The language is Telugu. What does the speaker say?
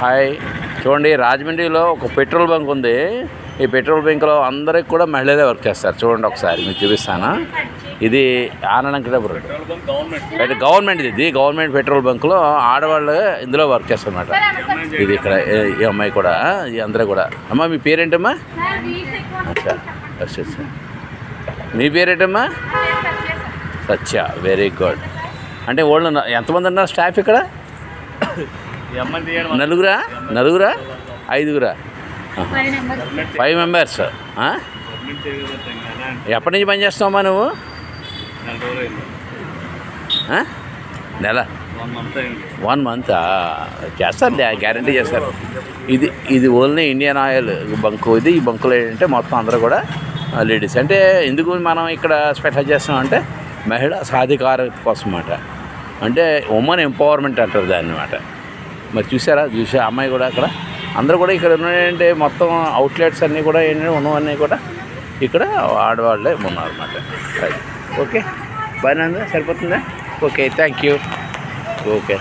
హాయ్, చూడండి రాజమండ్రిలో ఒక పెట్రోల్ బంక్ ఉంది. ఈ పెట్రోల్ బంక్లో అందరికి కూడా మహిళలే వర్క్ చేస్తారు. చూడండి ఒకసారి మీకు చూపిస్తాను. ఇది ఆనందపురం గవర్నమెంట్, ఇది గవర్నమెంట్ పెట్రోల్ బంక్లో ఆడవాళ్ళు ఇందులో వర్క్ చేస్తారన్నమాట. ఇది ఇక్కడ ఈ అమ్మాయి కూడా, ఈ అందరూ కూడా. అమ్మ మీ పేరేంటమ్మా? అచ్చా అచ్చా. మీ పేరేంటమ్మా? సత్య. Very good. అంటే వాళ్ళు ఎంతమంది ఉన్నారు స్టాఫ్ ఇక్కడ? నలుగురా? 5గురా? 5 మెంబర్స్. ఎప్పటి నుంచి పని చేస్తావమ్మా నువ్వు? నెల 1 మంత్ చేస్తారు, గ్యారంటీ చేస్తారు. ఇది ఓన్లీ ఇండియన్ ఆయిల్ బంకు. ఈ బంకులో ఏంటంటే మొత్తం అందరూ కూడా లేడీస్. అంటే ఎందుకు మనం ఇక్కడ స్పెషల్ చేస్తామంటే మహిళా సాధికారత కోసం అన్నమాట. అంటే ఉమెన్ ఎంపవర్మెంట్ అంటారు దాన్ని అన్నమాట. మరి చూసారా అమ్మాయి కూడా అక్కడ అందరూ కూడా ఇక్కడ ఉన్నాయంటే మొత్తం అవుట్లెట్స్ అన్నీ కూడా ఏంటంటే ఉన్నవన్నీ కూడా ఇక్కడ ఆడవాళ్ళే ఉన్నారన్నమాట. ఓకే, బాగానే ఉందా? సరిపోతుందా? Okay, thank you. ఓకే.